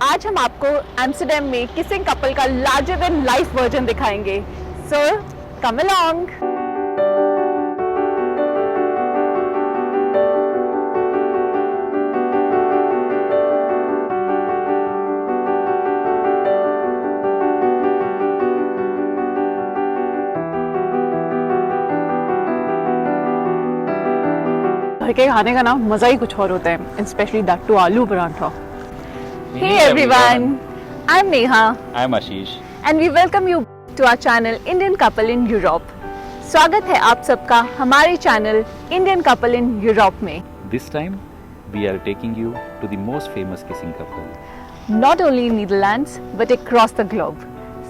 आज हम आपको एम्स्टर्डम में किसिंग कपल का लार्जर देन लाइफ वर्जन दिखाएंगे। सो कम अलोंग। घर के खाने का ना मजा ही कुछ और होता है, स्पेशली दैट टू आलू paratha. Hey everyone, I'm Neha I'm Ashish and we welcome you to our channel Indian Couple in Europe. स्वागत है आप सबका हमारे channel Indian Couple in Europe में। This time we are taking you to the most famous kissing couple. Not only in Netherlands but across the globe.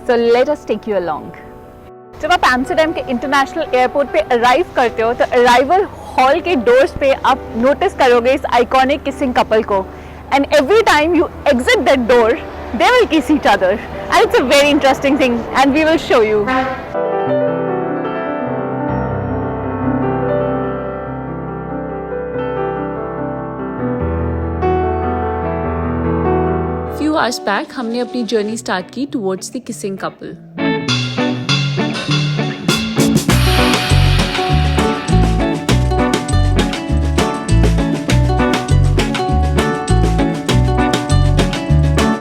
So let us take you along. जब आप Amsterdam के international airport पे arrive करते हो तो arrival hall के doors पे आप नोटिस करोगे इस आइकॉनिक किसिंग कपल को। And every time you exit that door, they will kiss each other. And it's a very interesting thing and we will show you. Few hours back, हमने अपनी journey start की towards the kissing couple.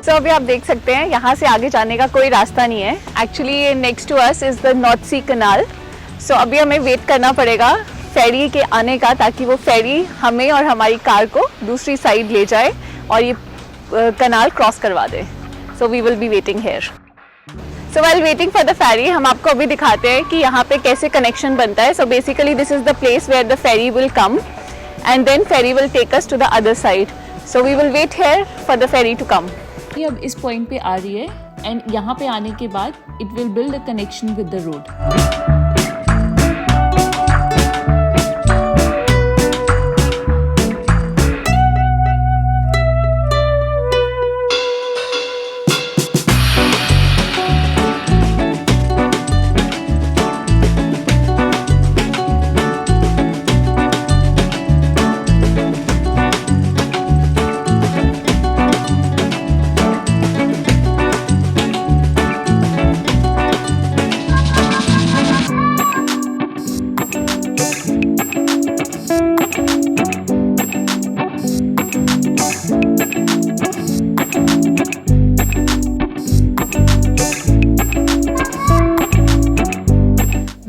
तो अभी आप देख सकते हैं यहाँ से आगे जाने का कोई रास्ता नहीं है। Actually next to us is the North Sea canal. So अभी हमें वेट करना पड़ेगा फेरी के आने का, ताकि वो फेरी हमें और हमारी कार को दूसरी साइड ले जाए और ये कनाल क्रॉस करवा दे। So we will be waiting here. So while waiting for the ferry हम आपको अभी दिखाते हैं कि यहाँ पे कैसे कनेक्शन बनता है। So basically this is the place where the ferry will come and then ferry will take us to the other side. So we will wait here for the ferry to come. ये अब इस point पे आ रही है and यहाँ पे आने के बाद it will build a connection with the road.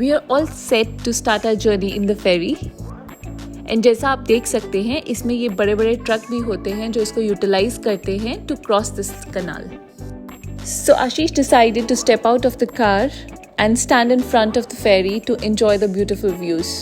We are all set to start our journey in the ferry. And जैसा आप देख सकते हैं इसमें ये बड़े बड़े ट्रक भी होते हैं जो इसको यूटिलाइज करते हैं to cross this canal. So Ashish decided to step out of the car and stand in front of the ferry to enjoy the beautiful views.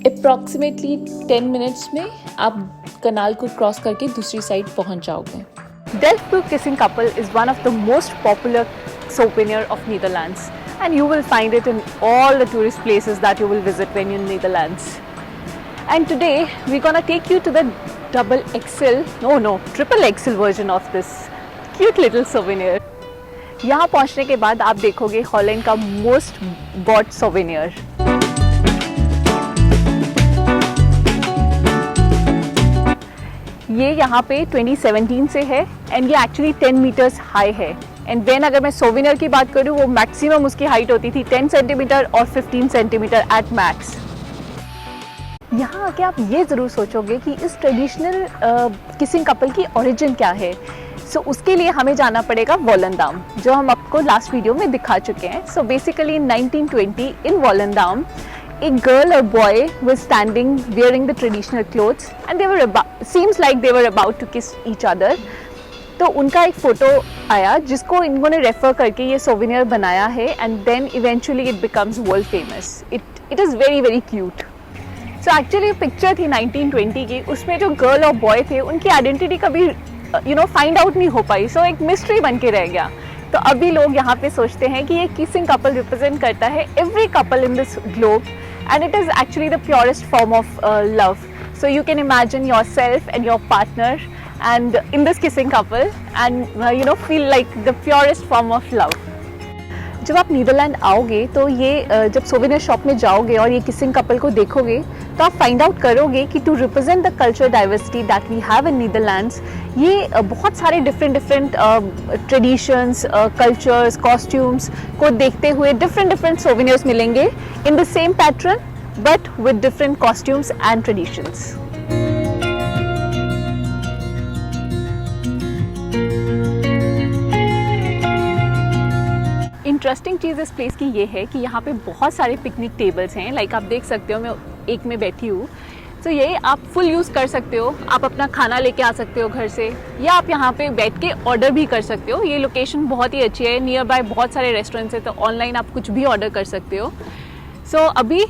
Approximately 10 minutes में आप कनाल को क्रॉस करके दूसरी साइड पहुंच जाओगे। Delft kissing couple is one of the most popular souvenir of Netherlands and you will find it in all the tourist places that you will visit when you're in Netherlands. And today we're gonna take you to the triple XL version of this cute little souvenir. यहाँ पहुँचने के बाद आप देखोगे Holland का most bought souvenir. ये यहाँ पे 2017 से है एंड ये एक्चुअली 10 मीटर्स हाई है। एंड देन अगर मैं सोविनियर की बात करूँ वो मैक्सिमम उसकी हाइट होती थी 10 सेंटीमीटर और 15 सेंटीमीटर एट मैक्स। यहाँ आके आप ये ज़रूर सोचोगे कि इस ट्रेडिशनल किसिंग कपल की ओरिजिन क्या है। सो उसके लिए हमें जाना पड़ेगा वॉलंदाम, जो हम आपको लास्ट वीडियो में दिखा चुके हैं। So basically in 1920 in Volendam a girl or boy was standing wearing the traditional clothes and they were seems like they were about to kiss each other. तो उनका एक फोटो आया जिसको इन्होंने रेफर करके ये सोविनियर बनाया है and then eventually it becomes world famous. It is very very cute. So actually picture थी 1920 की, उसमें जो गर्ल और बॉय थे उनकी आइडेंटिटी कभी फाइंड आउट नहीं हो पाई। सो एक मिस्ट्री बन के रह गया। तो अभी लोग यहाँ पे सोचते हैं कि ये किसिंग कपल रिप्रेजेंट करता है every couple in this globe and it is actually the purest form of love. So you can imagine yourself and your partner and in this kissing couple and feel like the purest form of love. जब आप Netherlands आओगे तो ये जब souvenir shop में जाओगे और ये किसिंग कपल को देखोगे तो आप फाइंड आउट करोगे कि to represent the culture diversity that we have in Netherlands, ये बहुत सारे डिफरेंट ट्रेडिशंस, कल्चर्स, कॉस्ट्यूम्स को देखते हुए डिफरेंट सोवेनियर्स मिलेंगे in the same pattern but with different costumes and traditions. Interesting चीज़ इस प्लेस की ये है कि यहाँ पे बहुत सारे पिकनिक टेबल्स हैं. लाइक आप देख सकते हो, मैं एक में बैठी हूँ. तो ये आप फुल यूज़ कर सकते हो. आप अपना खाना लेके आ सकते हो घर से, या आप यहाँ पे बैठ के ऑर्डर भी कर सकते हो. ये लोकेशन बहुत ही अच्छी है. नियर बाय बहुत सारे रेस्टोरेंट्स हैं, तो ऑनलाइन आप कुछ भी ऑर्डर कर सकते हो. सो अभी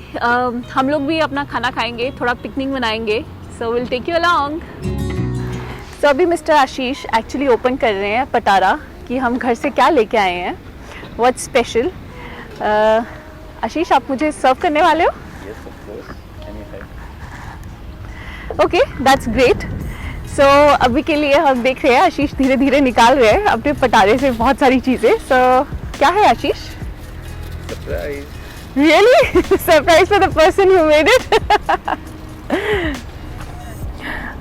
हम लोग भी अपना खाना खाएंगे, थोड़ा पिकनिक मनाएंगे. So will take you along. So अभी मिस्टर आशीष एक्चुअली ओपन कर रहे हैं पटारा कि हम घर से क्या लेके आए हैं, व्हाट्स स्पेशल. आशीष, आप मुझे सर्व करने वाले हो? Yes, of course. Anytime. Okay, that's great. So अभी के लिए हम देख रहे हैं आशीष धीरे धीरे निकाल रहे हैं अपने पटारे से बहुत सारी चीज़ें. सो क्या है Ashish? Surprise. Really? Surprise for the person who made it.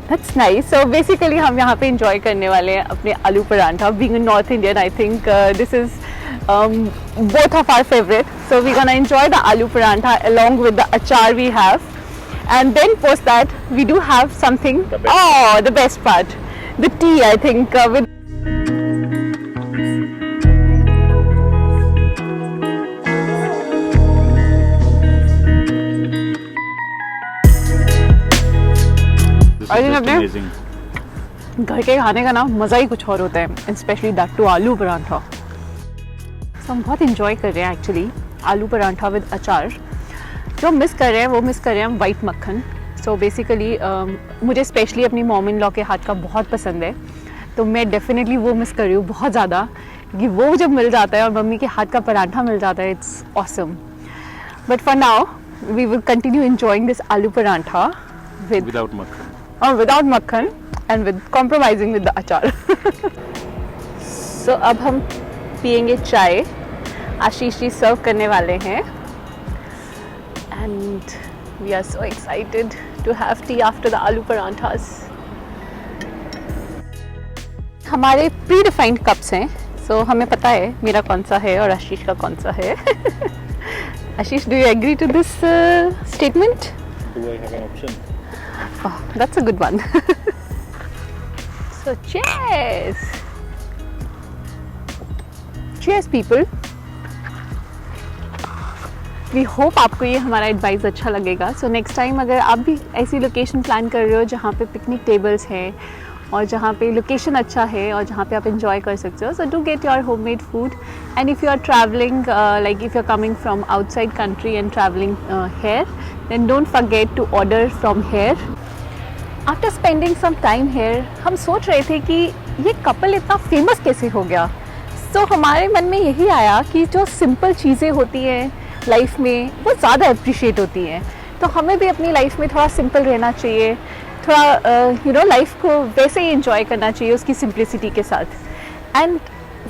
That's nice. So basically हम यहाँ पे इंजॉय करने वाले हैं अपने aloo paratha. Being a North Indian, I think this is both of our favorite. So we're gonna enjoy the aloo parantha along with the achar we have, and then post that we do have something. The best part, the tea. I think with This is just amazing. घर के खाने का ना मज़ा ही कुछ और होता है, स्पेशली दैट टू आलू परांठा. So, हम बहुत इंजॉय कर रहे हैं एक्चुअली आलू परांठा विद अचार. जो हम मिस कर रहे हैं वो मिस कर रहे हैं हम वाइट मक्खन. सो बेसिकली मुझे स्पेशली अपनी मॉम इन लॉ के हाथ का बहुत पसंद है, तो मैं डेफिनेटली वो मिस कर रही हूँ बहुत ज़्यादा, कि वो जब मिल जाता है और मम्मी के हाथ का परांठा मिल जाता है, it's awesome. But for now we will continue enjoying this aloo paratha Without makhan. Without makhan and with compromising with the achar. So अब हम पियेंगे चाय. आशीष जी सर्व करने वाले हैं and we are so excited to have tea after the aloo parathas. हमारे प्री डिफाइंड कप्स हैं, सो हमें पता है मेरा कौन सा है और आशीष का कौन सा है. Ashish, do you agree to this statement? Do I have an option? Oh, that's a good one. So cheers. Cheers people. We hope आपको ये हमारा एडवाइस अच्छा लगेगा. सो नेक्स्ट टाइम अगर आप भी ऐसी लोकेशन प्लान कर रहे हो जहाँ पे पिकनिक टेबल्स हैं और जहाँ पे लोकेशन अच्छा है और जहाँ पे आप इंजॉय कर सकते हो, so do get your homemade food. And if you are travelling, like if you are coming from outside country and travelling here, then don't forget to order from here. After spending some time here, हम सोच रहे थे कि ये couple इतना famous कैसे हो गया. सो हमारे मन में यही आया कि जो सिंपल चीज़ें होती हैं लाइफ में वो ज़्यादा अप्रिशिएट होती हैं. तो हमें भी अपनी लाइफ में थोड़ा सिंपल रहना चाहिए, थोड़ा लाइफ को वैसे ही एंजॉय करना चाहिए उसकी सिंप्लिसिटी के साथ. And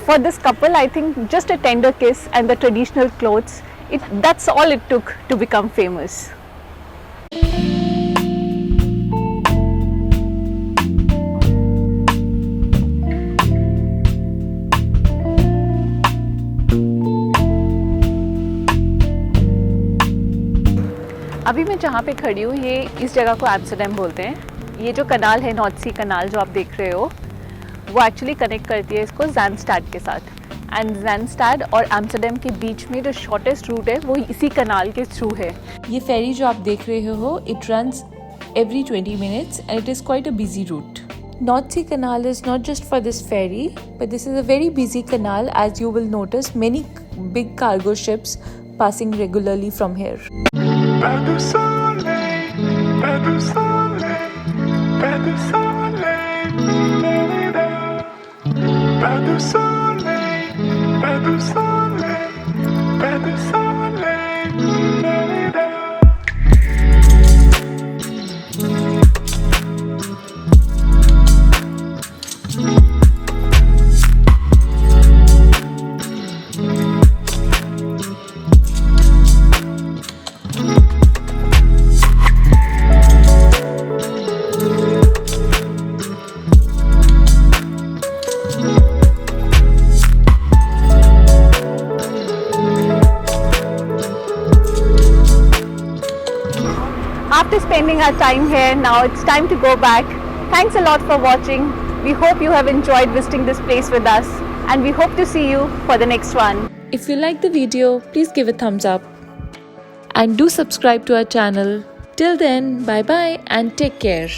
for this couple I think just a tender kiss and the traditional clothes, that's all it took to become famous. अभी मैं जहाँ पे खड़ी हूँ, ये इस जगह को एम्स्टर्डम बोलते हैं. ये जो कनाल है, नॉर्थ सी कनाल जो आप देख रहे हो, वो एक्चुअली कनेक्ट करती है इसको ज़ानस्टैड के साथ. एंड ज़ानस्टैड और एम्स्टर्डम के बीच में जो शॉर्टेस्ट रूट है वो इसी कनाल के थ्रू है. ये फेरी जो आप देख रहे हो, it runs every 20 minutes and it is quite a busy route. North Sea Canal is not just for this ferry, but this is a very busy canal, as you will notice many big cargo ships passing regularly from here. Pas de soleil, pas de soleil, pas de soleil, la-la-la. Pas de soleil, pas de soleil, pas de soleil, la-la-la. After spending our time here, now it's time to go back. Thanks a lot for watching. We hope you have enjoyed visiting this place with us, and we hope to see you for the next one. If you like the video, please give a thumbs up and do subscribe to our channel. Till then, bye bye and take care.